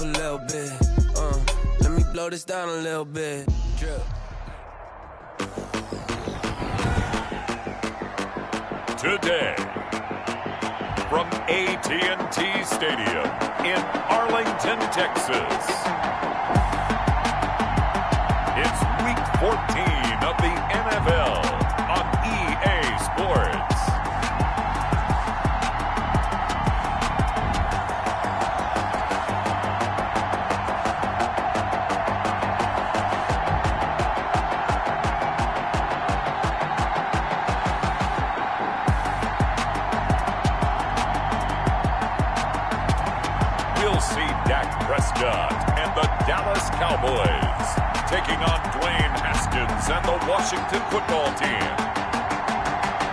a little bit. Let me blow this down a little bit. Drip. Today, from AT&T Stadium in Arlington, Texas, it's Week 14 of the NFL on EA Sports. We'll see Dak Prescott and the Dallas Cowboys taking on Dwayne Haskins and the Washington football team.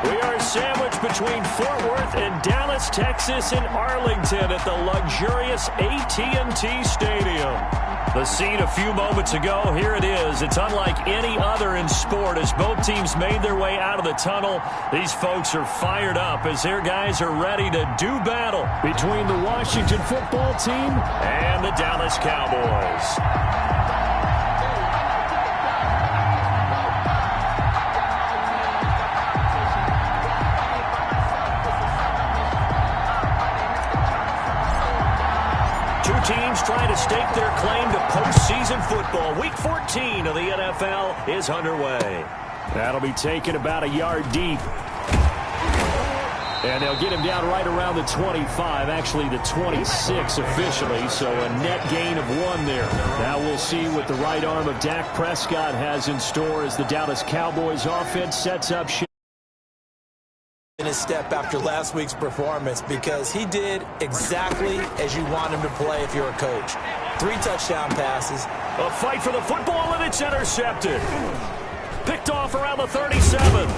We are sandwiched between Fort Worth and Dallas, Texas, and Arlington at the luxurious AT&T Stadium. The scene a few moments ago, here it is. It's unlike any other in sport as both teams made their way out of the tunnel. These folks are fired up as their guys are ready to do battle between the Washington football team and the Dallas Cowboys. Teams trying to stake their claim to postseason football. Week 14 of the NFL is underway. That'll be taken about a yard deep. And they'll get him down right around the 25, actually the 26 officially, so a net gain of 1 there. Now we'll see what the right arm of Dak Prescott has in store as the Dallas Cowboys offense sets up ship. In his step after last week's performance, because he did exactly as you want him to play if you're a coach. 3 touchdown passes. A fight for the football, and it's intercepted. Picked off around the 37.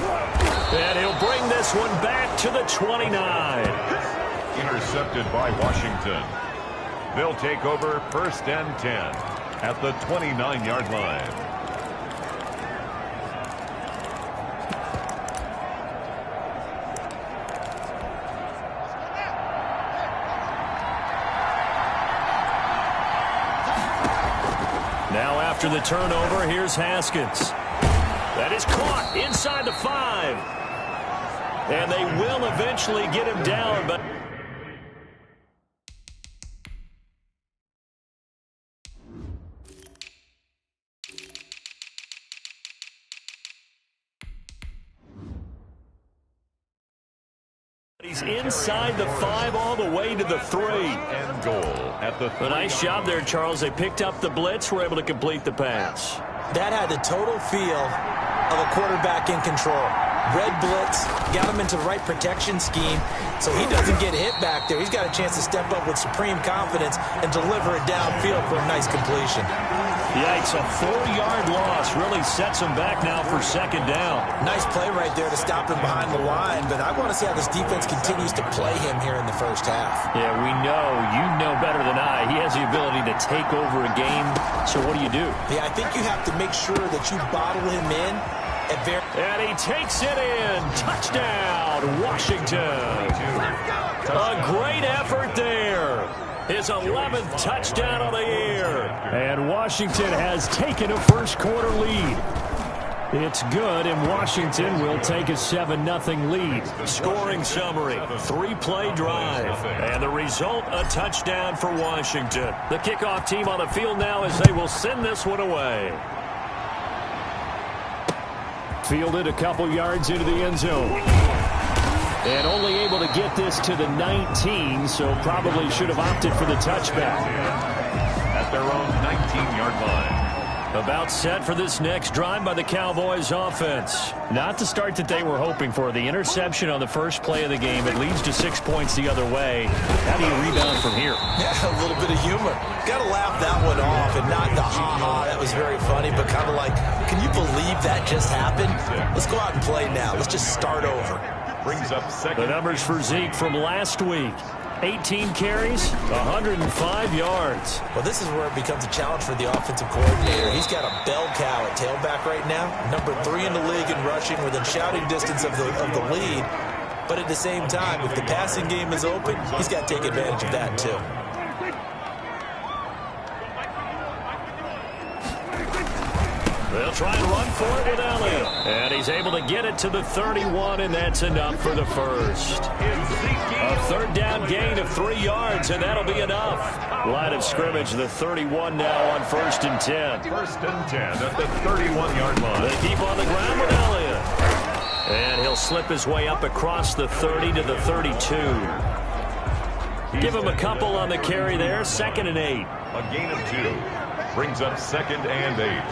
And he'll bring this one back to the 29. Intercepted by Washington. They'll take over 1st and 10 at the 29-yard line. Now after the turnover, here's Haskins. That is caught inside the 5. And they will eventually get him down, but he's inside the 5 all the way to the 3. And goal at the 3. A nice job there, Charles. They picked up the blitz, were able to complete the pass. That had the total feel of a quarterback in control. Red blitz, got him into the right protection scheme, so he doesn't get hit back there. He's got a chance to step up with supreme confidence and deliver it downfield for a nice completion. Yikes, a 4-yard loss really sets him back now for 2nd down. Nice play right there to stop him behind the line, but I want to see how this defense continues to play him here in the first half. Yeah, we know. You know better than I. He has the ability to take over a game, so what do you do? Yeah, I think you have to make sure that you bottle him in. And he takes it in. Touchdown, Washington. A great effort there. His 11th touchdown of the year. And Washington has taken a first-quarter lead. It's good, and Washington will take a 7-0 lead. Scoring summary, 3-play drive. And the result, a touchdown for Washington. The kickoff team on the field now as they will send this one away. Fielded a couple yards into the end zone. And only able to get this to the 19, so probably should have opted for the touchback. At their own 19-yard line. About set for this next drive by the Cowboys offense. Not the start that they were hoping for. The interception on the first play of the game. It leads to 6 points the other way. How do you rebound from here? Yeah, a little bit of humor. Got to laugh that one off and not the ha-ha. That was very funny, but kind of like, can you believe that just happened? Let's go out and play now. Let's just start over. Brings up second. The numbers for Zeke from last week. 18 carries, 105 yards. Well, this is where it becomes a challenge for the offensive coordinator. He's got a bell cow at tailback right now, number 3 in the league in rushing within shouting distance of the lead. But at the same time, if the passing game is open, he's got to take advantage of that too. They'll try and run for it with Elliott. And he's able to get it to the 31, and that's enough for the first. A third down gain of 3 yards, and that'll be enough. Line of scrimmage, the 31 now on 1st and 10. 1st and 10 at the 31-yard line. They keep on the ground with Elliott. And he'll slip his way up across the 30 to the 32. Give him a couple on the carry there. 2nd and 8. A gain of 2. Brings up 2nd and 8.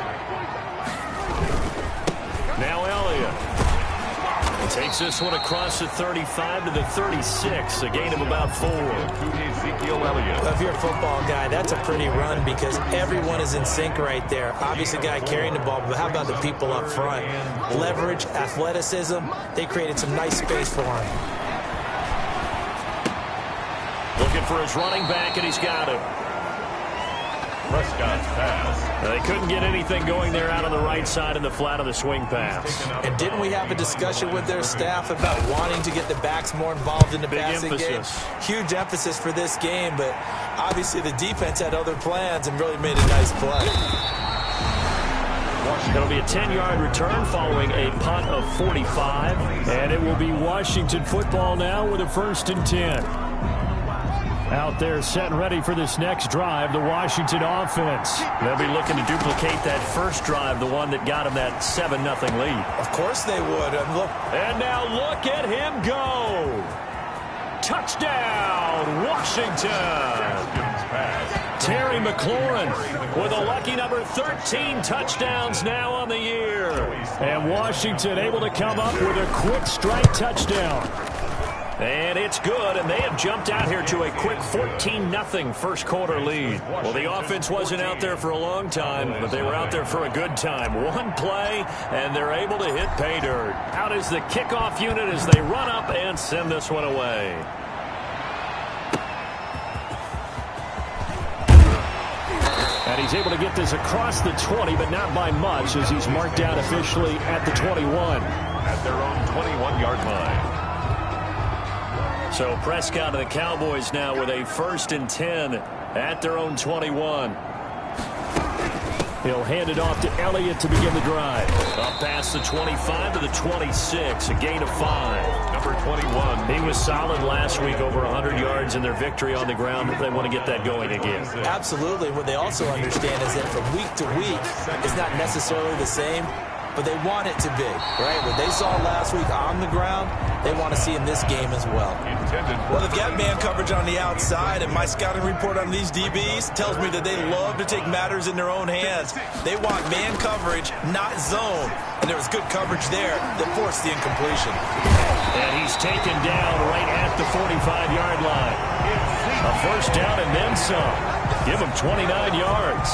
Now Elliott takes this one across the 35 to the 36. A gain of about 4. Ezekiel Elliott. If you're a football guy, that's a pretty run because everyone is in sync right there. Obviously, the guy carrying the ball, but how about the people up front? Leverage, athleticism, they created some nice space for him. Looking for his running back, and he's got him. Prescott's pass. They couldn't get anything going there out on the right side in the flat of the swing pass. And didn't we have a discussion with their staff about wanting to get the backs more involved in the passing game? Huge emphasis for this game, but obviously the defense had other plans and really made a nice play. It'll be a 10-yard return following a punt of 45. And it will be Washington football now with a 1st and 10. Out there set and ready for this next drive, the Washington offense. They'll be looking to duplicate that first drive, the one that got them that 7-0 lead. Of course they would. And now look at him go. Touchdown, Washington. Terry McLaurin with a lucky number 13 touchdowns now on the year. And Washington able to come up with a quick strike touchdown. And it's good, and they have jumped out here to a quick 14-0 first quarter lead. Well, the offense wasn't out there for a long time, but they were out there for a good time. One play, and they're able to hit pay dirt. Out is the kickoff unit as they run up and send this one away. And he's able to get this across the 20, but not by much, as he's marked down officially at the 21. At their own 21-yard line. So Prescott and the Cowboys now with a 1st and 10 at their own 21. He'll hand it off to Elliott to begin the drive. Up past the 25 to the 26, a gain of 5. Number 21. He was solid last week, over 100 yards in their victory on the ground. They want to get that going again. Absolutely. What they also understand is that from week to week, it's not necessarily the same, but they want it to be, right? What they saw last week on the ground, they want to see in this game as well. Well, they've got man coverage on the outside, and my scouting report on these DBs tells me that they love to take matters in their own hands. They want man coverage, not zone. And there was good coverage there that forced the incompletion. And he's taken down right at the 45-yard line. A first down and then some. Give him 29 yards.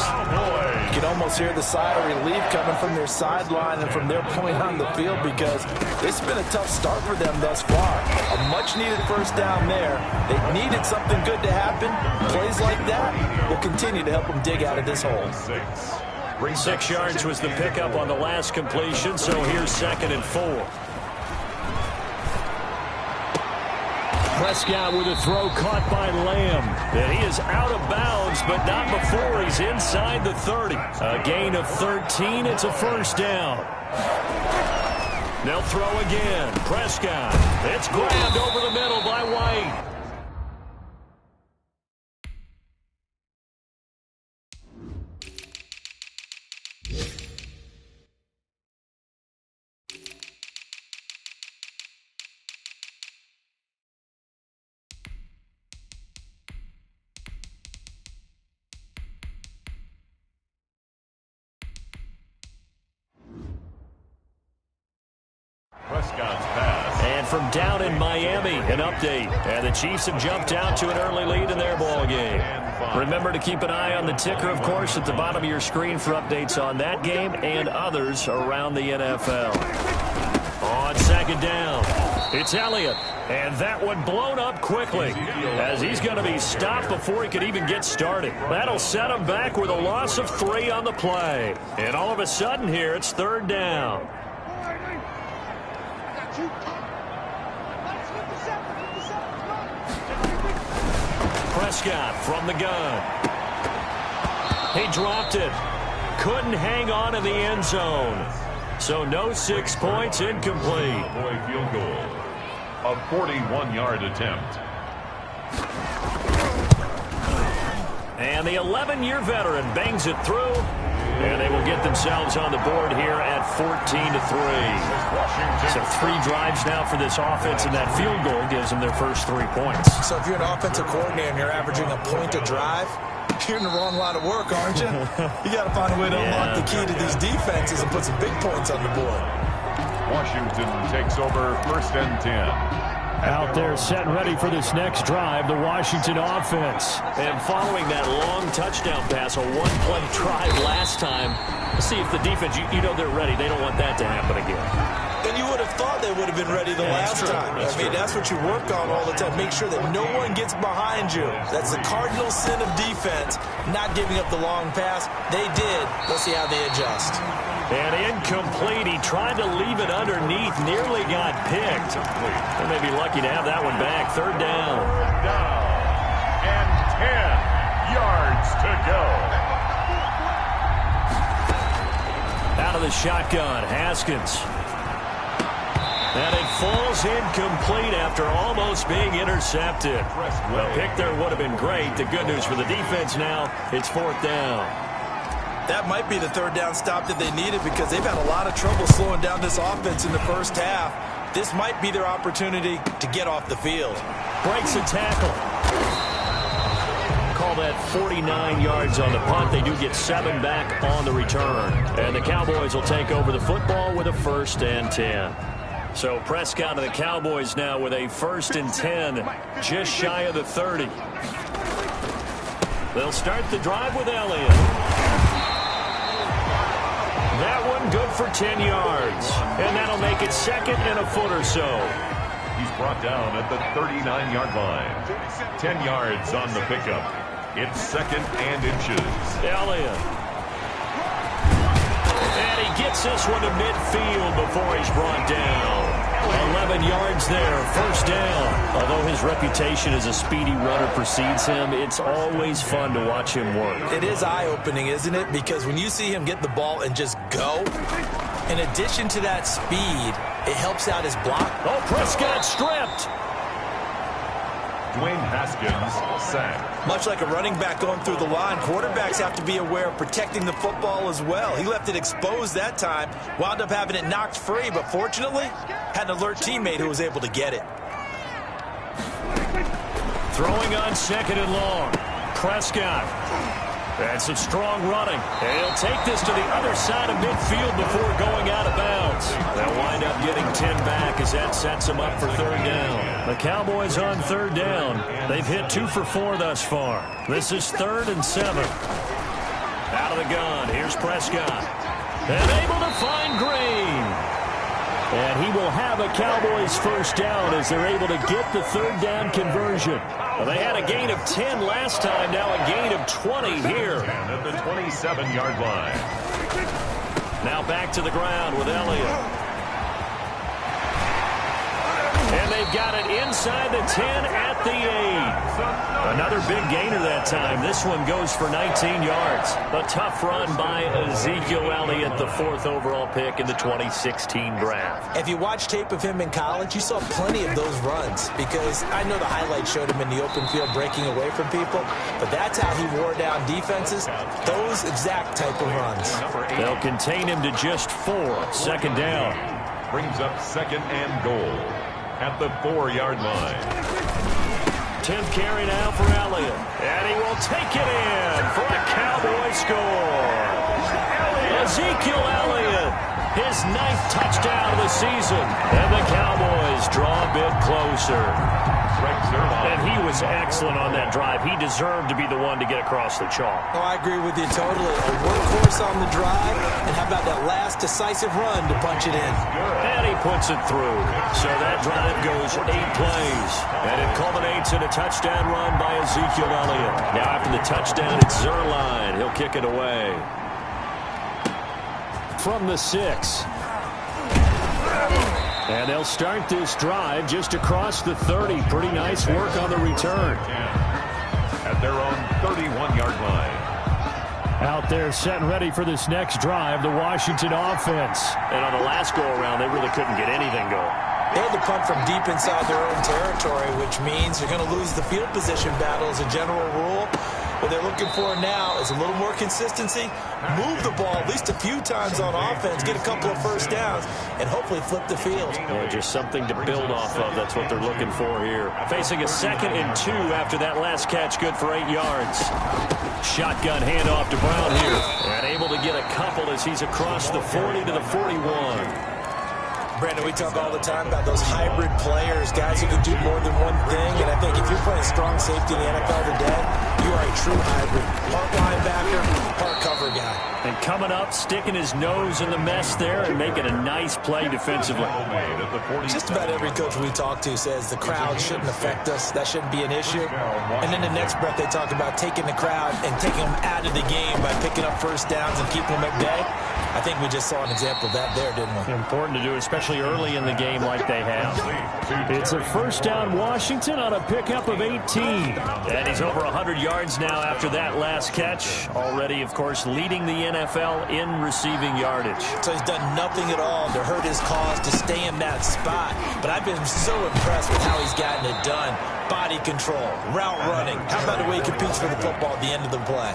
You can almost hear the sigh of relief coming from their sideline and from their point on the field because it's been a tough start for them thus far. A much-needed first down there. They needed something good to happen. Plays like that will continue to help them dig out of this hole. 6 yards was the pickup on the last completion, so here's 2nd and 4. Prescott with a throw caught by Lamb. And he is out of bounds, but not before he's inside the 30. A gain of 13. It's a first down. They'll throw again. Prescott. It's grabbed over the middle by White. Prescott's pass. And from down in Miami, an update. And the Chiefs have jumped out to an early lead in their ball game. Remember to keep an eye on the ticker, of course, at the bottom of your screen for updates on that game and others around the NFL. On 2nd down, it's Elliott. And that one blown up quickly as he's going to be stopped before he could even get started. That'll set him back with a loss of 3 on the play. And all of a sudden here, it's 3rd down. Prescott from the gun. He dropped it. couldn't hang on in the end zone. So no 6 points, incomplete. Boy field goal. A 41-yard attempt. And the 11-year veteran bangs it through. And they will get themselves on the board here at 14-3. So 3 drives now for this offense, and that field goal gives them their first 3 points. So if you're an offensive coordinator and you're averaging a point a drive, you're in the wrong line of work, aren't you? You got to find a way to unlock the key to these defenses and put some big points on the board. Washington takes over 1st and 10. Out there set ready for this next drive, the Washington offense. And following that long touchdown pass, a one-play drive last time, let's see if the defense, you know they're ready. They don't want that to happen again. And you would have thought they would have been ready the last time. That's what you work on all the time. Make sure that no one gets behind you. That's the cardinal sin of defense, not giving up the long pass. They did. Let's see how they adjust. And incomplete. He tried to leave it underneath. Nearly got picked. They may be lucky to have that one back. 3rd down. And 10 yards to go. Out of the shotgun, Haskins. And it falls incomplete after almost being intercepted. The pick there would have been great. The good news for the defense now, it's 4th down. That might be the 3rd down stop that they needed because they've had a lot of trouble slowing down this offense in the first half. This might be their opportunity to get off the field. Breaks a tackle. Call that 49 yards on the punt. They do get 7 back on the return. And the Cowboys will take over the football with a 1st and 10. So Prescott and the Cowboys now with a 1st and 10, just shy of the 30. They'll start the drive with Elliott. That one good for 10 yards. And that'll make it 2nd and a foot or so. He's brought down at the 39-yard line. 10 yards on the pickup. It's 2nd and inches. Elliott. And he gets this one to midfield before he's brought down. 11 yards there, 1st down. Although his reputation as a speedy runner precedes him, it's always fun to watch him work. It is eye-opening, isn't it? Because when you see him get the ball and just go, in addition to that speed, it helps out his block. Oh, Prescott stripped. Dwayne Haskins sacked. Much like a running back going through the line, quarterbacks have to be aware of protecting the football as well. He left it exposed that time, wound up having it knocked free, but fortunately, had an alert teammate who was able to get it. Throwing on 2nd and long. Prescott. And some strong running. And he'll take this to the other side of midfield before going out of bounds. They'll wind up getting 10 back as that sets them up for 3rd down. The Cowboys on 3rd down. They've hit 2 for 4 thus far. This is 3rd and 7. Out of the gun. Here's Prescott. And able to find Green. And he will have a Cowboys 1st down as they're able to get the 3rd down conversion. Well, they had a gain of 10 last time, now a gain of 20 here. At the 27-yard line. Now back to the ground with Elliott. And they've got it inside the 10 at the 8. Another big gainer that time. This one goes for 19 yards. A tough run by Ezekiel Elliott, the 4th overall pick in the 2016 draft. If you watch tape of him in college, you saw plenty of those runs because I know the highlights showed him in the open field breaking away from people, but that's how he wore down defenses, those exact type of runs. They'll contain him to just 4. 2nd down. Brings up 2nd and goal at the 4-yard line. 10th carry now for Elliott. And he will take it in for a Cowboy score. Ezekiel Elliott, his 9th touchdown of the season. And the Cowboys draw a bit closer. And he was excellent on that drive. He deserved to be the one to get across the chalk. Oh, I agree with you totally. A workhorse on the drive. And how about that last decisive run to punch it in? And he puts it through. So that drive goes 8 plays. And it culminates in a touchdown run by Ezekiel Elliott. Now after the touchdown, it's Zerline. He'll kick it away. From the 6. And they'll start this drive just across the 30. Pretty nice work on the return. At their own 31-yard line. Out there set and ready for this next drive, the Washington offense. And on the last go-around, they really couldn't get anything going. They had to punt from deep inside their own territory, which means they're going to lose the field position battle as a general rule. What they're looking for now is a little more consistency, move the ball at least a few times on offense, get a couple of first downs, and hopefully flip the field. Yeah, just something to build off of. That's what they're looking for here. Facing a 2nd and 2 after that last catch, good for 8 yards. Shotgun handoff to Brown here. And able to get a couple as he's across the 40 to the 41. Brandon, we talk all the time about those hybrid players, guys who can do more than one thing. And I think if you're playing strong safety in the NFL today, you are a true hybrid. Part linebacker, part cover guy. And coming up, sticking his nose in the mess there and making a nice play defensively. Just about every coach we talk to says the crowd shouldn't affect us. That shouldn't be an issue. And then the next breath they talk about taking the crowd and taking them out of the game by picking up first downs and keeping them at bay. I think we just saw an example of that there, didn't we? Important to do, especially early in the game like they have. It's a first down Washington on a pickup of 18. And he's over 100 yards now after that last catch. Already, of course, leading the NFL in receiving yardage. So he's done nothing at all to hurt his cause to stay in that spot. But I've been so impressed with how he's gotten it done. Body control, route running. How about the way he competes for the football at the end of the play?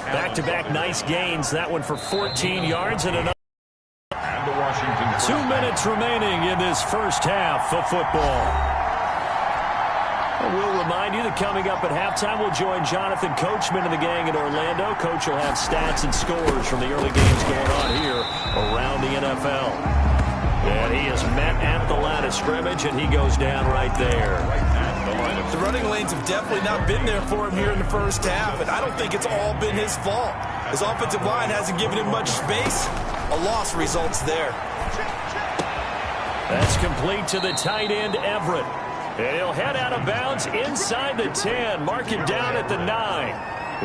Back-to-back nice gains. That one for 14 yards and another. 2 minutes remaining in this first half of football. We'll remind you that coming up at halftime, we'll join Jonathan Coachman and the gang in Orlando. Coach will have stats and scores from the early games going on here around the NFL. And he is met at the line of scrimmage, and he goes down right there. The running lanes have definitely not been there for him here in the first half, and I don't think it's all been his fault. His offensive line hasn't given him much space. A loss results there. That's complete to the tight end, Everett. And he'll head out of bounds inside the 10. Mark it down at the 9.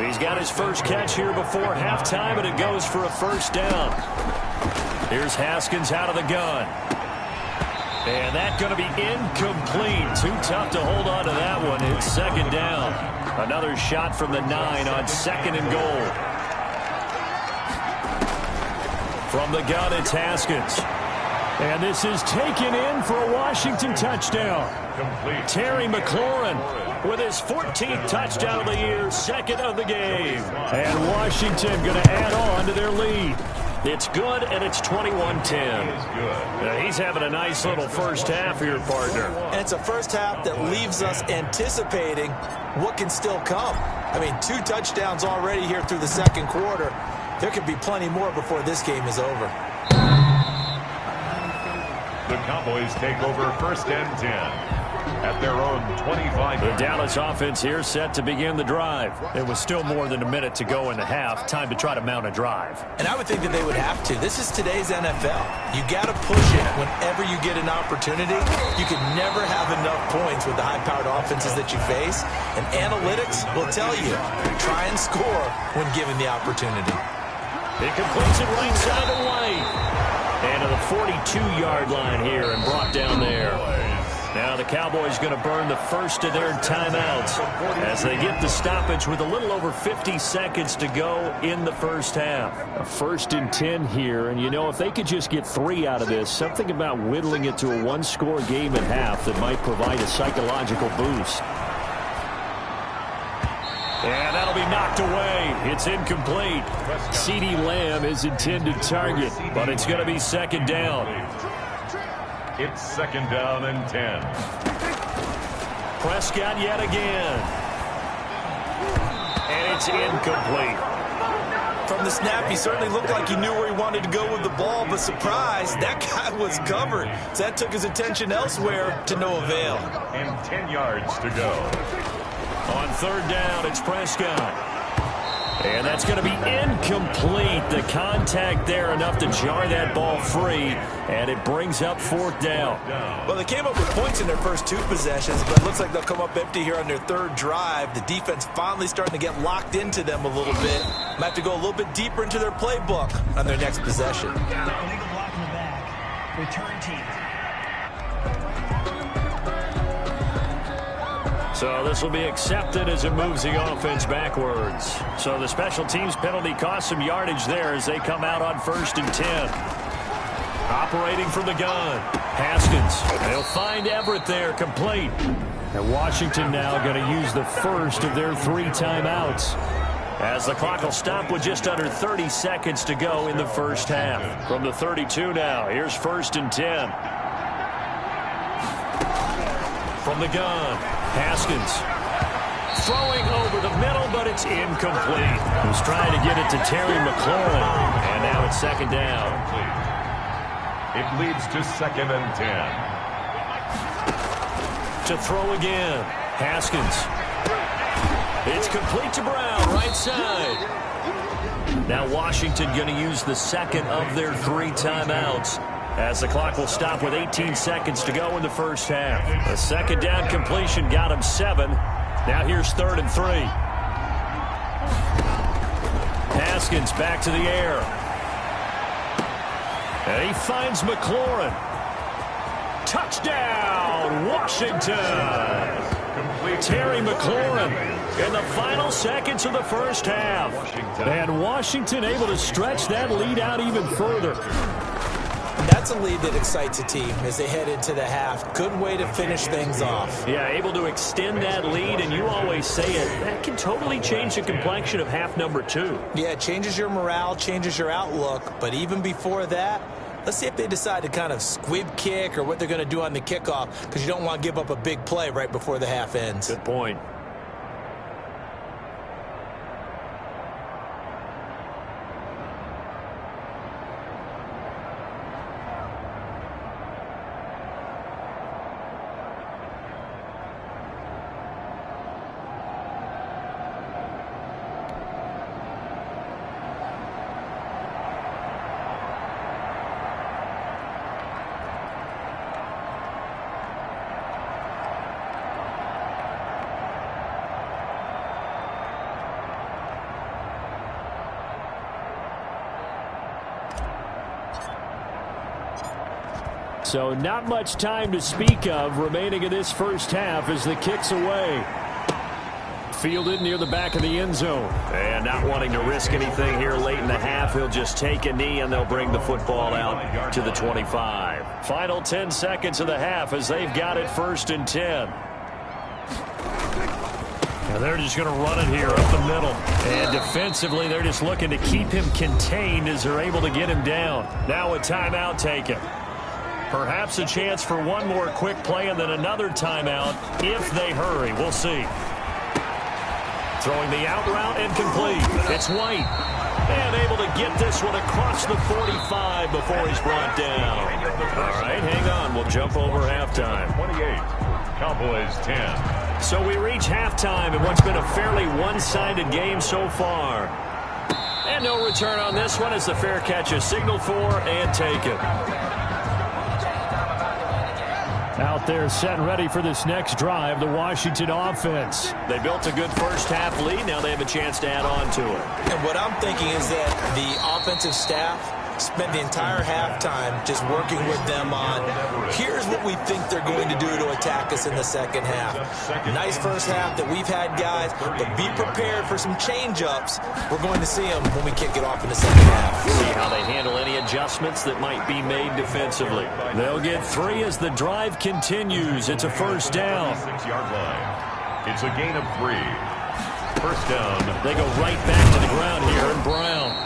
He's got his first catch here before halftime, and it goes for a first down. Here's Haskins out of the gun. And that's going to be incomplete. Too tough to hold on to that one. It's second down. Another shot from the 9 on 2nd and goal. From the gun, it's Haskins. And this is taken in for a Washington touchdown. Terry McLaurin with his 14th touchdown of the year, 2nd of the game. And Washington going to add on to their lead. It's good, and it's 21-10. He's having a nice little first half here, partner. And it's a first half that leaves us anticipating what can still come. I mean, 2 touchdowns already here through the second quarter. There could be plenty more before this game is over. The Cowboys take over 1st and 10 at their own 25. The Dallas offense here set to begin the drive. It was still more than a minute to go in the half. Time to try to mount a drive. And I would think that they would have to. This is today's NFL. You got to push it whenever you get an opportunity. You can never have enough points with the high-powered offenses that you face. And analytics will tell you, try and score when given the opportunity. It completes it right side to White. And to the 42-yard line here and brought down there. Now the Cowboys going to burn the first of their timeouts as they get the stoppage with a little over 50 seconds to go in the first half. A 1st and 10 here, and you know, if they could just get 3 out of this, something about whittling it to a 1-score game at half that might provide a psychological boost. And that'll be knocked away. It's incomplete. CeeDee Lamb is intended target, but it's going to be 2nd down. It's 2nd down and 10. Prescott yet again. And it's incomplete. From the snap, he certainly looked like he knew where he wanted to go with the ball, but surprise, that guy was covered. So that took his attention elsewhere to no avail. And 10 yards to go. On 3rd down, it's Prescott. And that's going to be incomplete. The contact there enough to jar that ball free, and it brings up 4th down. Well, they came up with points in their first 2 possessions, but it looks like they'll come up empty here on their 3rd drive. The defense finally starting to get locked into them a little bit. Might have to go a little bit deeper into their playbook on their next possession. Illegal block in the back. Return team. So this will be accepted as it moves the offense backwards. So the special teams penalty cost some yardage there as they come out on 1st and 10. Operating from the gun, Haskins. They'll find Everett there, complete. And Washington now going to use the first of their 3 timeouts, as the clock will stop with just under 30 seconds to go in the first half. From the 32 now, here's 1st and 10. From the gun, Haskins. Throwing over the middle, but it's incomplete. He was trying to get it to Terry McLaurin, and now it's 2nd down. It leads to 2nd and 10. To throw again, Haskins. It's complete to Brown, right side. Now Washington going to use the second of their 3 timeouts, as the clock will stop with 18 seconds to go in the first half. A 2nd down completion got him 7. Now here's 3rd and 3. Haskins back to the air. And he finds McLaurin. Touchdown, Washington! Terry McLaurin in the final seconds of the first half. And Washington able to stretch that lead out even further. That's a lead that excites a team as they head into the half. Good way to finish things off. Yeah, able to extend that lead, and you always say it, that can totally change the complexion of half number 2. Yeah, it changes your morale, changes your outlook, but even before that, let's see if they decide to kind of squib kick or what they're going to do on the kickoff, because you don't want to give up a big play right before the half ends. Good point. So not much time to speak of remaining in this first half as the kick's away. Fielded near the back of the end zone. And not wanting to risk anything here late in the half, he'll just take a knee and they'll bring the football out to the 25. Final 10 seconds of the half as they've got it 1st and 10. Now they're just going to run it here up the middle. And defensively, they're just looking to keep him contained as they're able to get him down. Now a timeout taken. Perhaps a chance for one more quick play and then another timeout if they hurry. We'll see. Throwing the out route and complete. It's White. And able to get this one across the 45 before he's brought down. All right, hang on. We'll jump over halftime. 28, Cowboys 10. So we reach halftime in what's been a fairly one-sided game so far. And no return on this one as the fair catch is signaled for and taken. Out there set and ready for this next drive, the Washington offense. They built a good first half lead. Now they have a chance to add on to it. And what I'm thinking is that the offensive staff spent the entire halftime just working with them on, here's what we think they're going to do to attack us in the second half. Nice first half that we've had, guys, but be prepared for some change-ups. We're going to see them when we kick it off in the second half. See how they handle any adjustments that might be made defensively. They'll get 3 as the drive continues. It's a first down. 6-yard line. It's a gain of 3. First down. They go right back to the ground here, and Brown.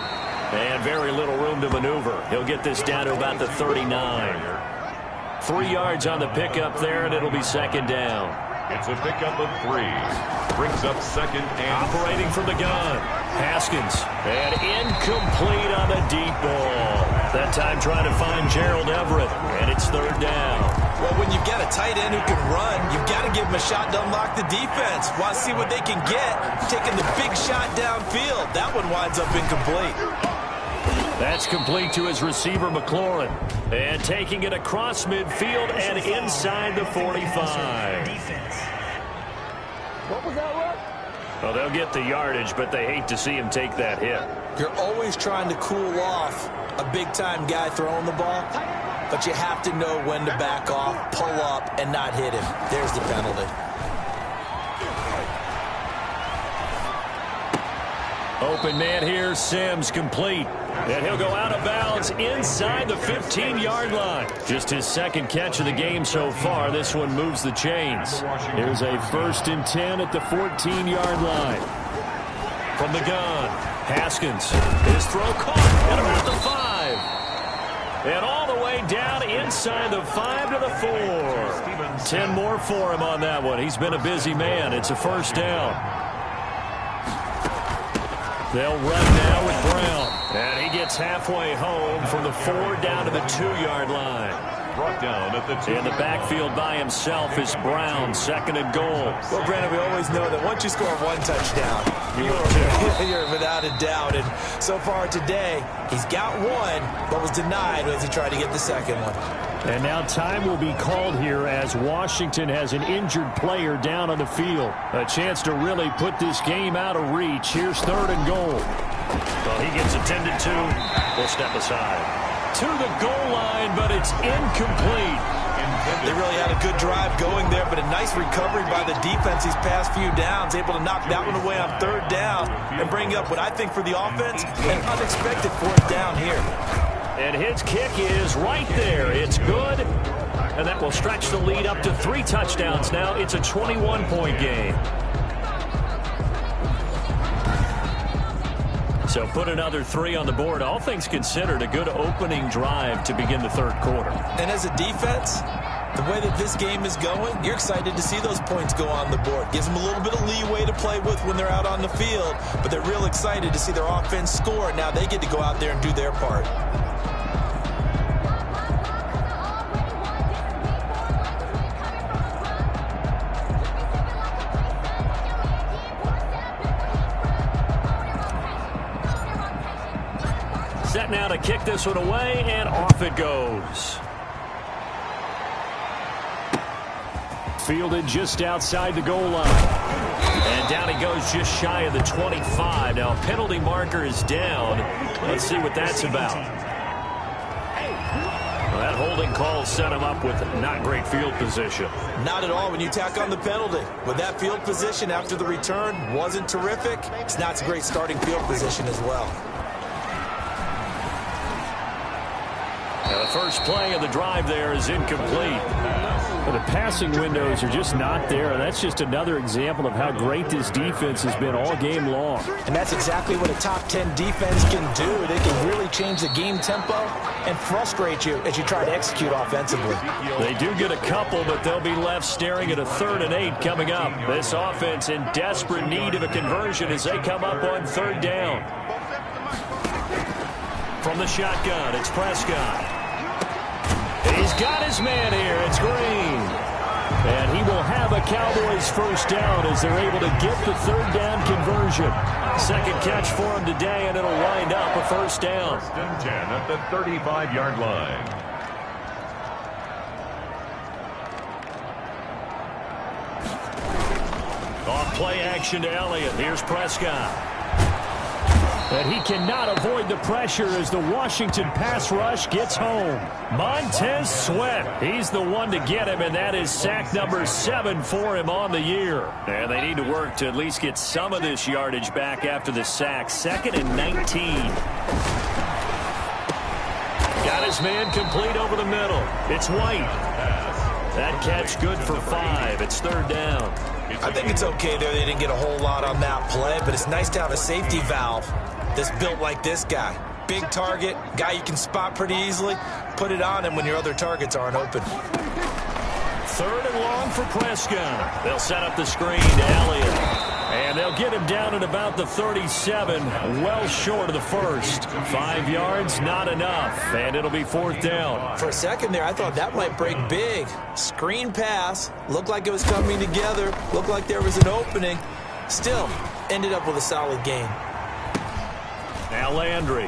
And very little room to maneuver. He'll get this down to about the 39. 3 yards on the pickup there, and it'll be second down. It's a pickup of 3. Brings up second and... Operating from the gun. Haskins. And incomplete on the deep ball. That time trying to find Gerald Everett. And it's third down. Well, when you've got a tight end who can run, you've got to give him a shot to unlock the defense. Want to see what they can get. Taking the big shot downfield. That one winds up incomplete. That's complete to his receiver, McLaurin. And taking it across midfield and inside the 45. What was that, Rook? Well, they'll get the yardage, but they hate to see him take that hit. You're always trying to cool off a big-time guy throwing the ball, but you have to know when to back off, pull up, and not hit him. There's the penalty. Open man here, Sims complete. And he'll go out of bounds inside the 15-yard line. Just his second catch of the game so far. This one moves the chains. Here's a 1st and 10 at the 14-yard line. From the gun, Haskins. His throw caught at about the 5. And all the way down inside the 5 to the 4. 10 more for him on that one. He's been a busy man. It's a 1st down. They'll run now with Brown. And he gets halfway home from the 4 down to the 2-yard line. Brought down at the 2. In the backfield by himself is Brown, 2nd and goal. Well, Brandon, we always know that once you score 1 touchdown, you're without a doubt. And so far today, he's got 1, but was denied as he tried to get the 2nd one. And now time will be called here as Washington has an injured player down on the field. A chance to really put this game out of reach. Here's 3rd and goal. Well, he gets attended to. We'll step aside. To the goal line, but it's incomplete. They really had a good drive going there, but a nice recovery by the defense these past few downs, able to knock that one away on 3rd down and bring up what I think for the offense, an unexpected 4th down here. And his kick is right there. It's good. And that will stretch the lead up to 3 touchdowns now. It's a 21-point game. So put another 3 on the board. All things considered, a good opening drive to begin the 3rd quarter. And as a defense, the way that this game is going, you're excited to see those points go on the board. Gives them a little bit of leeway to play with when they're out on the field, but they're real excited to see their offense score. Now they get to go out there and do their part. Set now to kick this one away, and off it goes. Fielded just outside the goal line. And down he goes just shy of the 25. Now a penalty marker is down. Let's see what that's about. Well, that holding call set him up with not great field position. Not at all when you tack on the penalty. With that field position after the return wasn't terrific, it's not a great starting field position as well. Now the first play of the drive there is incomplete. But the passing windows are just not there. That's just another example of how great this defense has been all game long. And that's exactly what a top 10 defense can do. They can really change the game tempo and frustrate you as you try to execute offensively. They do get a couple, but they'll be left staring at a 3rd and 8 coming up. This offense in desperate need of a conversion as they come up on 3rd down. From the shotgun, it's Prescott. He's got his man here. It's Green. And he will have a Cowboys 1st down as they're able to get the 3rd down conversion. 2nd catch for him today, and it'll wind up a 1st down. 1st and 10 at the 35-yard line. Off play action to Elliott. Here's Prescott. And he cannot avoid the pressure as the Washington pass rush gets home. Montez Sweat, he's the one to get him, and that is sack number 7 for him on the year. And they need to work to at least get some of this yardage back after the sack. 2nd and 19. Got his man complete over the middle. It's White. That catch good for 5. It's 3rd down. I think it's okay there. They didn't get a whole lot on that play, but it's nice to have a safety valve that's built like this guy. Big target, guy you can spot pretty easily. Put it on him when your other targets aren't open. 3rd and long for Prescott. They'll set up the screen to Elliott. And they'll get him down at about the 37, well short of the 1st. 5 yards, not enough, and it'll be 4th down. For a second there, I thought that might break big. Screen pass, looked like it was coming together, looked like there was an opening. Still, ended up with a solid gain. Now Landry.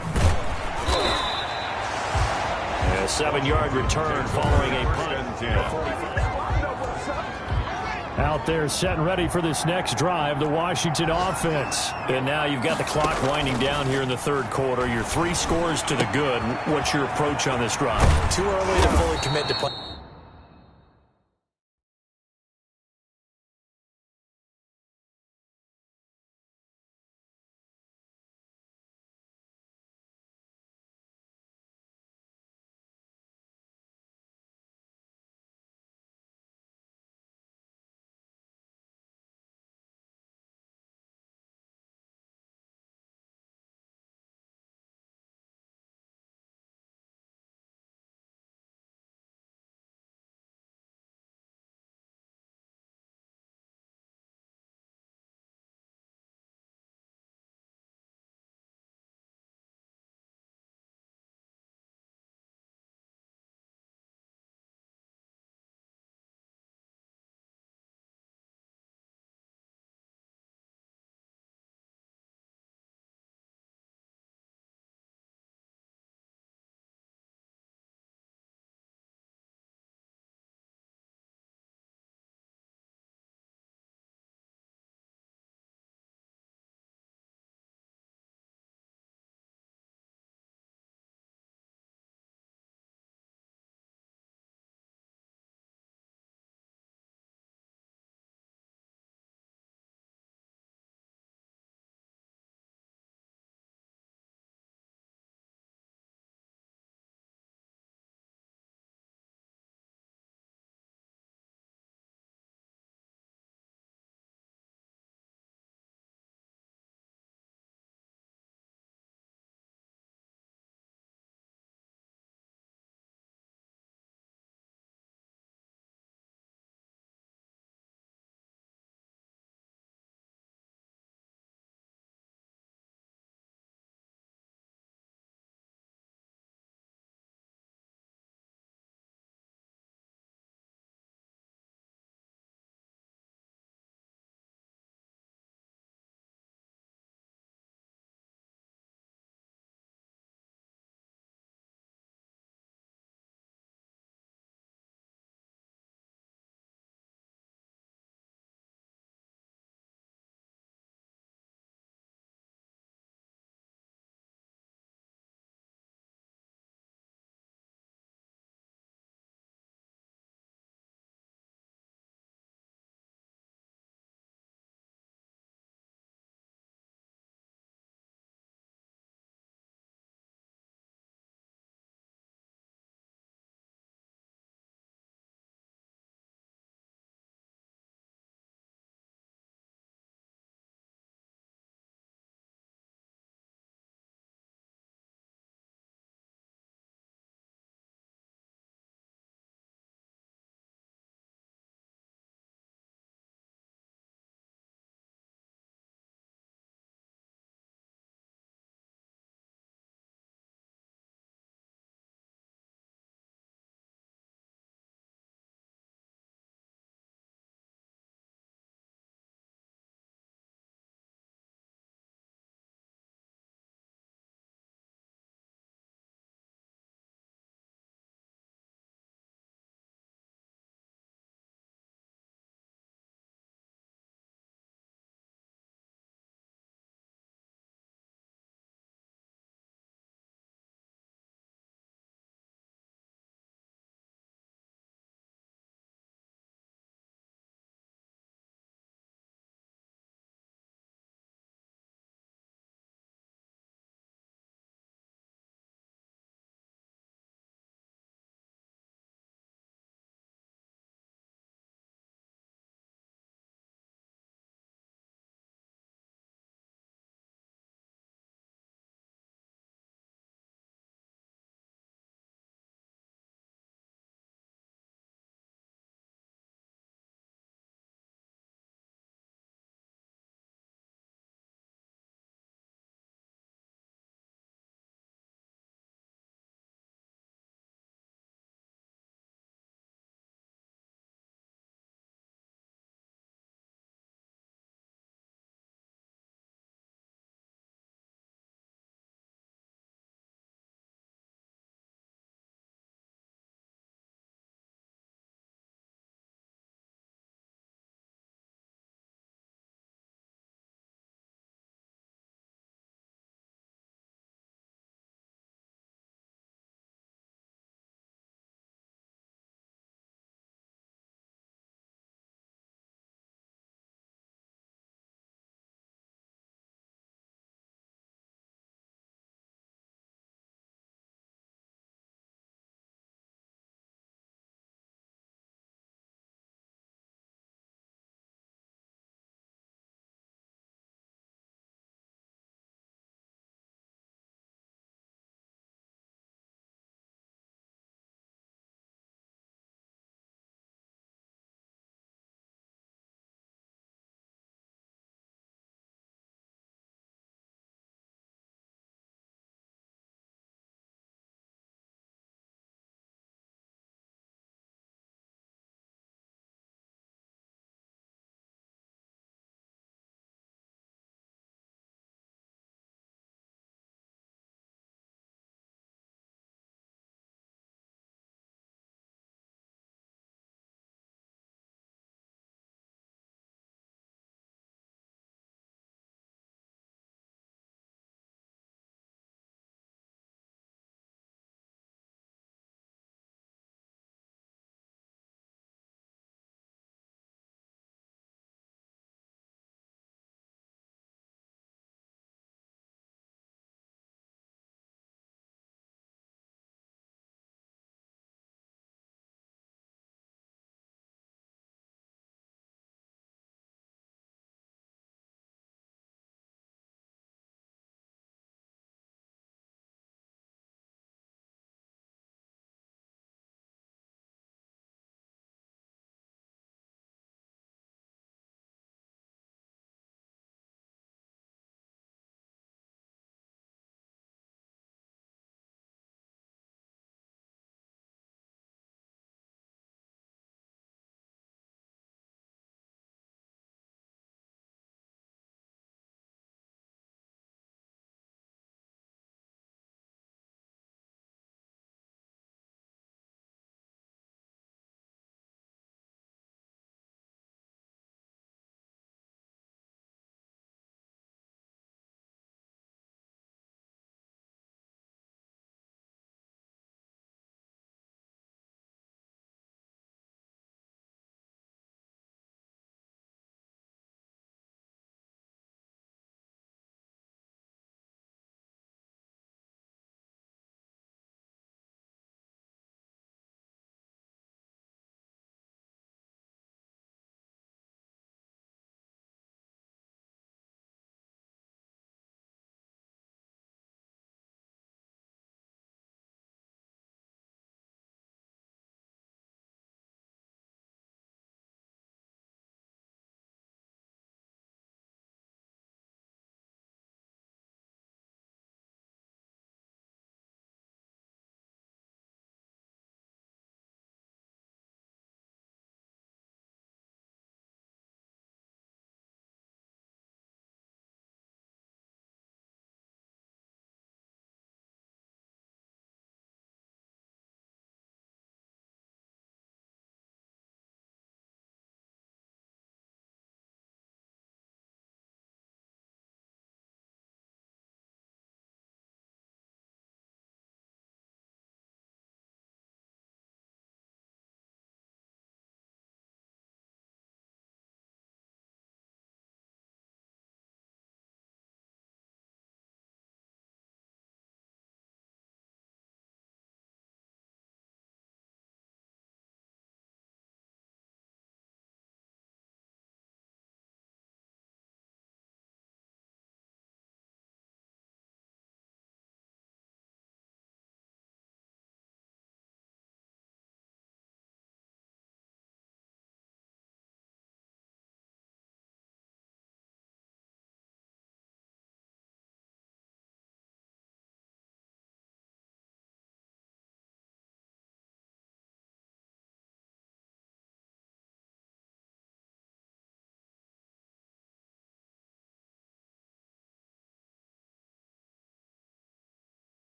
A 7-yard return following a punt. Out there set and ready for this next drive, the Washington offense. And now you've got the clock winding down here in the 3rd quarter. Your 3 scores to the good. What's your approach on this drive? Too early to fully commit to play.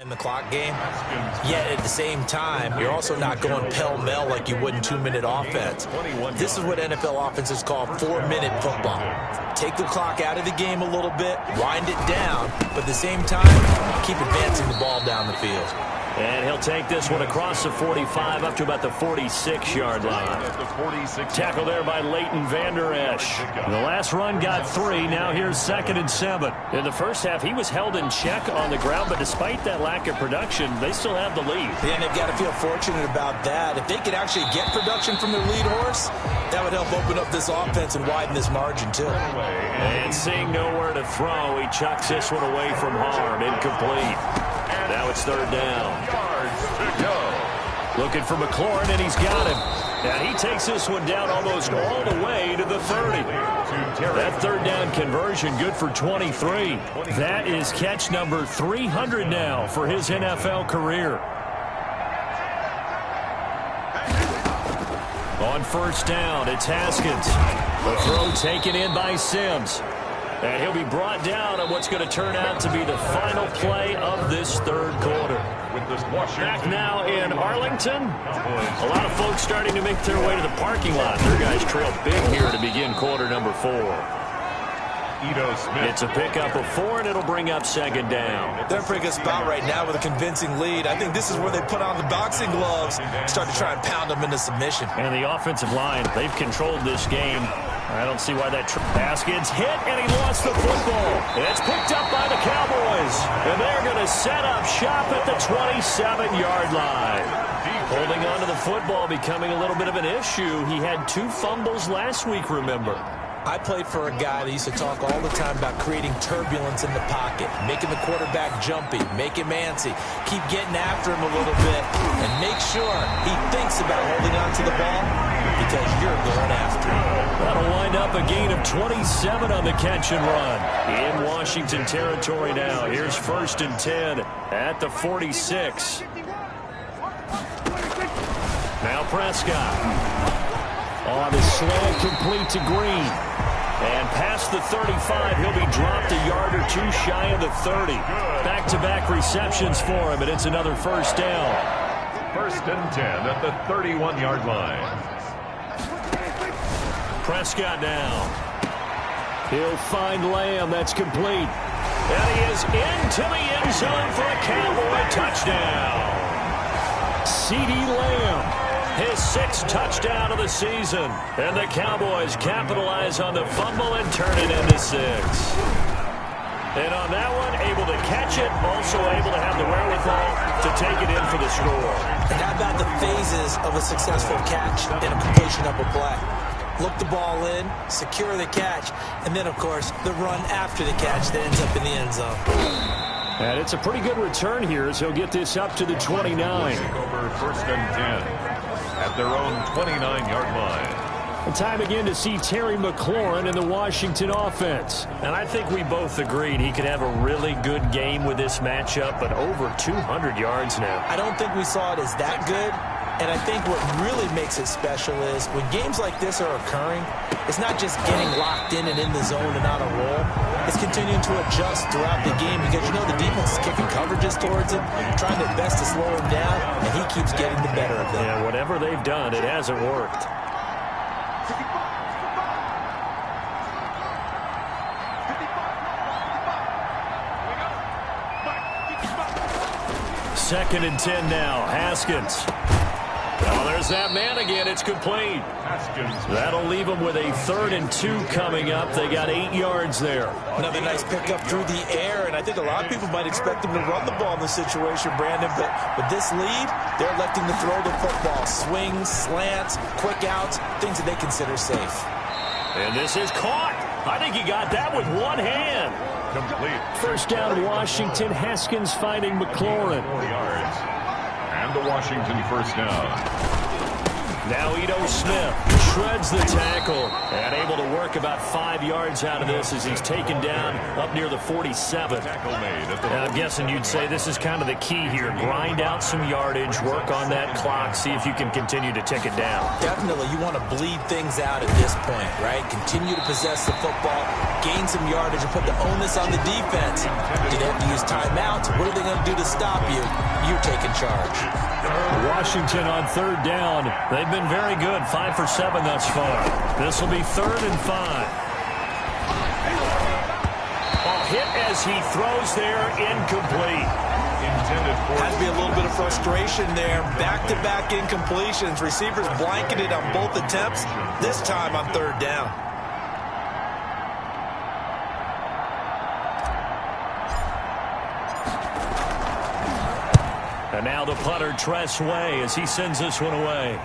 in the clock game, yet at the same time, you're also not going pell-mell like you would in 2-minute offense. This is what NFL offenses call 4-minute football. Take the clock out of the game a little bit, wind it down, but at the same time, keep advancing the ball down the field. And he'll take this one across the 45 up to about the 46-yard line. Tackle there by Leighton Vander Esch. The last run got 3. Now here's 2nd and 7. In the first half, he was held in check on the ground, but despite that lack of production, they still have the lead. Yeah, and they've got to feel fortunate about that. If they could actually get production from their lead horse, that would help open up this offense and widen this margin, too. And seeing nowhere to throw, he chucks this one away from harm. Incomplete. Now it's 3rd down. Looking for McLaurin, and he's got him. And he takes this one down almost all the way to the 30. That 3rd down conversion good for 23. That is catch number 300 now for his NFL career. On 1st down, it's Haskins. The throw taken in by Sims. And he'll be brought down on what's going to turn out to be the final play of this 3rd quarter. Back now in Arlington. A lot of folks starting to make their way to the parking lot. Their guys trail big here to begin quarter number 4. It's a pickup of 4, and it'll bring up 2nd down. They're in a pretty good spot right now with a convincing lead. I think this is where they put on the boxing gloves, start to try and pound them into submission. And the offensive line, they've controlled this game. I don't see why that Haskins hit, and he lost the football. It's picked up by the Cowboys, and they're going to set up shop at the 27-yard line. Holding on to the football becoming a little bit of an issue. He had 2 fumbles last week, remember. I played for a guy that used to talk all the time about creating turbulence in the pocket, making the quarterback jumpy, make him antsy, keep getting after him a little bit, and make sure he thinks about holding on to the ball because you're going after him. That'll wind up a gain of 27 on the catch and run. In Washington territory now. Here's 1st and 10 at the 46. Now Prescott. On the slant, complete to Green. And past the 35, he'll be dropped a yard or 2 shy of the 30. Back-to-back receptions for him, and it's another 1st down. 1st and 10 at the 31-yard line. Prescott now. He'll find Lamb. That's complete. And he is into the end zone for a Cowboy touchdown. CeeDee Lamb. His 6th touchdown of the season. And the Cowboys capitalize on the fumble and turn it into 6. And on that one, able to catch it, also able to have the wherewithal to take it in for the score. And how about the phases of a successful catch and a completion of a play? Look the ball in, secure the catch, and then, of course, the run after the catch that ends up in the end zone. And it's a pretty good return here as he'll get this up to the 29. Over 1st and 10. At their own 29-yard line. And time again to see Terry McLaurin in the Washington offense. And I think we both agreed he could have a really good game with this matchup, but over 200 yards now. I don't think we saw it as that good. And I think what really makes it special is when games like this are occurring, it's not just getting locked in and in the zone and on a roll. It's continuing to adjust throughout the game because, you know, the defense is kicking coverages towards him, trying their best to slow him down, and he keeps getting the better of them. Yeah, whatever they've done, it hasn't worked. Second and 10 now. Haskins. Well, there's that man again. It's complete. That'll leave them with a 3rd and 2 coming up. They got 8 yards there. Another nice pickup through the air, and I think a lot of people might expect them to run the ball in this situation, Brandon, but with this lead, they're electing to throw the football. Swings, slants, quick outs, things that they consider safe. And this is caught. I think he got that with one hand. Complete. 1st down, Washington. Haskins finding McLaurin. 4 yards. And the Washington 1st down. Now Ito Smith shreds the tackle and able to work about 5 yards out of this as he's taken down up near the 47. And I'm guessing you'd say this is kind of the key here. Grind out some yardage, work on that clock, see if you can continue to tick it down. Definitely. You want to bleed things out at this point, right? Continue to possess the football. gain some yardage and put the onus on the defense. Do they have to use timeouts? What are they going to do to stop you? You're taking charge. Washington on third down. They've been very good, 5 for 7 thus far. This will be 3rd and 5. Hit as he throws there, incomplete. Had to be a little bit of frustration there. Back-to-back incompletions. Receivers blanketed on both attempts, this time on 3rd down. And now the punter, Tress Way, as he sends this one away.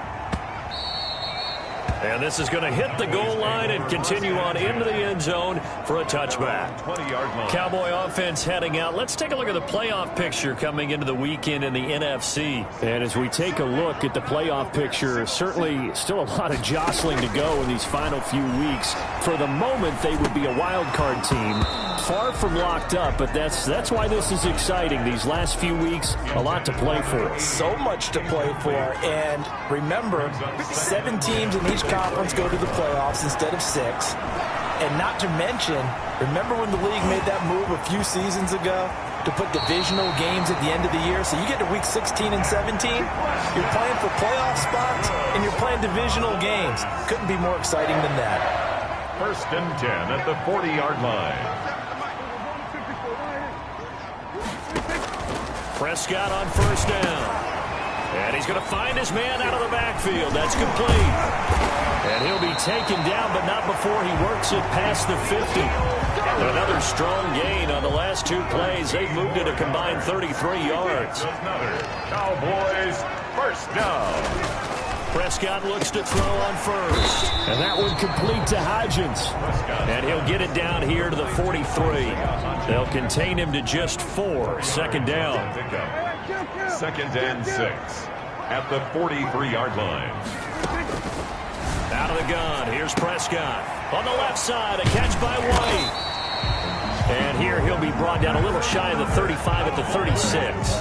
And this is going to hit the goal line and continue on into the end zone for a touchback. 20-yard line. Cowboy offense heading out. Let's take a look at the playoff picture coming into the weekend in the NFC. And as we take a look at the playoff picture, certainly still a lot of jostling to go in these final few weeks. For the moment, they would be a wild card team. Far from locked up, but that's why this is exciting. These last few weeks, a lot to play for. So much to play for. And remember, 7 teams in each conference go to the playoffs instead of 6. And not to mention, remember when the league made that move a few seasons ago to put divisional games at the end of the year? So you get to week 16 and 17, you're playing for playoff spots, and you're playing divisional games. Couldn't be more exciting than that. 1st and 10 at the 40-yard line. Prescott on 1st down. And he's going to find his man out of the backfield. That's complete. And he'll be taken down, but not before he works it past the 50. Another strong gain on the last 2 plays. They've moved it a combined 33 yards. Another Cowboys 1st down. Prescott looks to throw on 1st. And that one complete to Hodgins. And he'll get it down here to the 43. They'll contain him to just 4. 2nd down. 2nd and 6 at the 43-yard line. Out of the gun. Here's Prescott. On the left side, a catch by White. And here he'll be brought down a little shy of the 35 at the 36.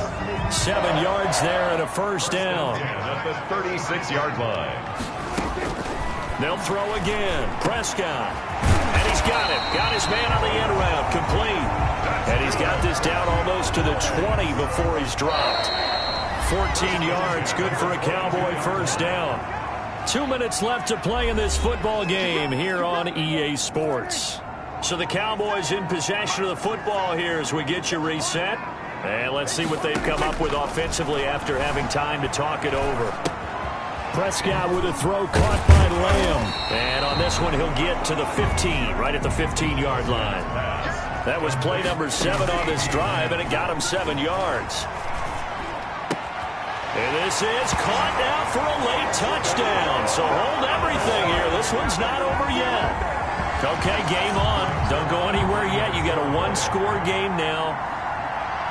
7 yards there and a 1st down. At the 36-yard line. They'll throw again. Prescott. And he's got it. Got his man on the end route. Complete. And he's got this down almost to the 20 before he's dropped. 14 yards. Good for a Cowboy 1st down. 2 minutes left to play in this football game here on EA Sports. So the Cowboys in possession of the football here as we get you reset. And let's see what they've come up with offensively after having time to talk it over. Prescott with a throw caught by Lamb. And on this one, he'll get to the 15, right at the 15-yard line. That was play number 7 on this drive, and it got him 7 yards. And this is caught now for a late touchdown. So hold everything here. This one's not over yet. Okay, game on. Don't go anywhere yet. You got a 1-score game now.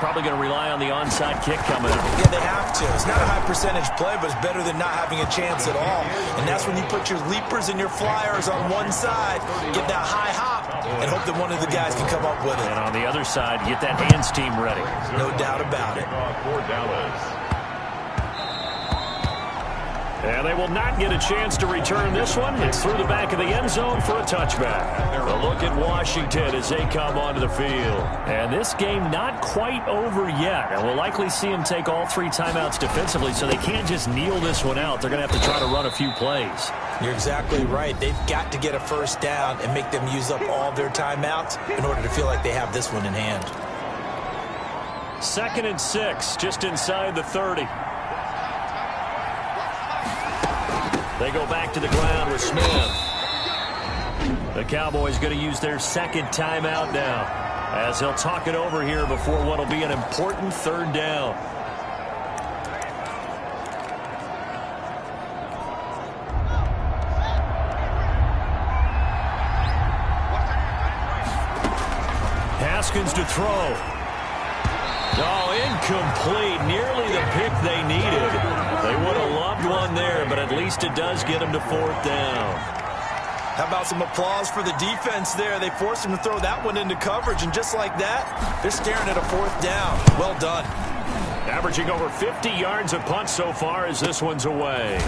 Probably going to rely on the onside kick coming up. Yeah, they have to. It's not a high percentage play, but it's better than not having a chance at all. And that's when you put your leapers and your flyers on one side, get that high hop, and hope that one of the guys can come up with it. And on the other side, get that hands team ready. No doubt about it. For Dallas. And they will not get a chance to return this one. It's through the back of the end zone for a touchback. A look at Washington as they come onto the field. And this game not quite over yet. And we'll likely see them take all 3 timeouts defensively, so they can't just kneel this one out. They're going to have to try to run a few plays. You're exactly right. They've got to get a 1st down and make them use up all their timeouts in order to feel like they have this one in hand. 2nd and 6, just inside the 30. They go back to the ground with Smith. The Cowboys going to use their 2nd timeout now as they'll talk it over here before what will be an important 3rd down. Haskins to throw. Oh, incomplete. Nearly the pick they needed. They would have loved one there, but at least it does get them to 4th down. How about some applause for the defense there? They forced him to throw that one into coverage, and just like that, they're staring at a 4th down. Well done. Averaging over 50 yards a punt so far as this one's away.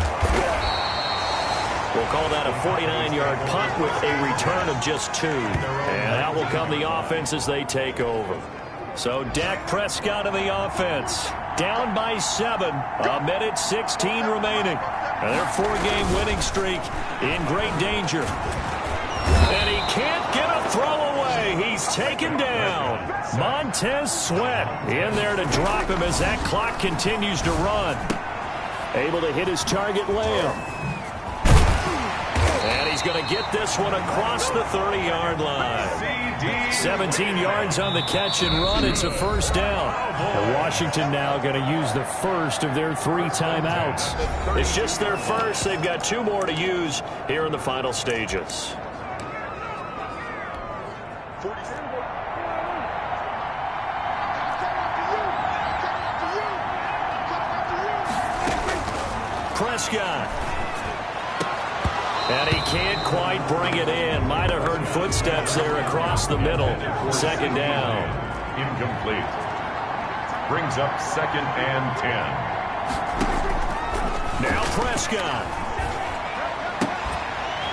We'll call that a 49-yard punt with a return of just 2. And out will come the offense as they take over. So Dak Prescott of the offense, down by 7, 1:16 remaining. And their 4-game winning streak in great danger. And he can't get a throw away. He's taken down. Montez Sweat in there to drop him as that clock continues to run. Able to hit his target layup. And he's going to get this one across the 30-yard line. 17 yards on the catch and run. It's a first down. And Washington now going to use the first of their 3 timeouts. It's just their first. They've got 2 more to use here in the final stages. Prescott. And he can't quite bring it in. Might have heard footsteps there across the middle. Second down. Incomplete. Brings up 2nd and 10. Now Prescott.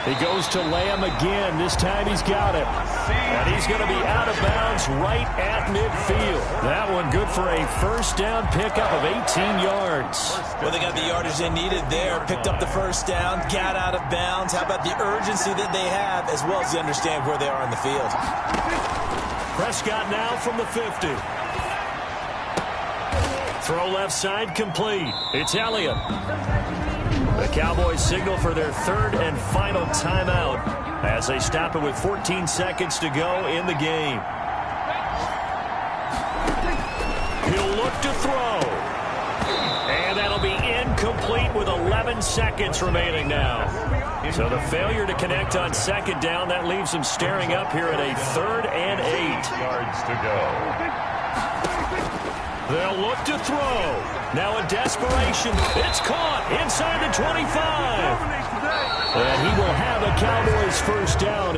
He goes to Lamb again. This time he's got it. And he's going to be out of bounds right at midfield. That one good for a first down pickup of 18 yards. Well, they got the yardage they needed there. Picked up the first down, got out of bounds. How about the urgency that they have, as well as they understand where they are on the field. Prescott now from the 50. Throw left side complete. It's Elliott. The Cowboys signal for their 3rd and final timeout as they stop it with 14 seconds to go in the game. He'll look to throw. And that'll be incomplete with 11 seconds remaining now. So the failure to connect on 2nd down, that leaves him staring up here at a 3rd and 8. Yards to go. They'll look to throw. Now in desperation, it's caught inside the 25. And he will have a Cowboys first down.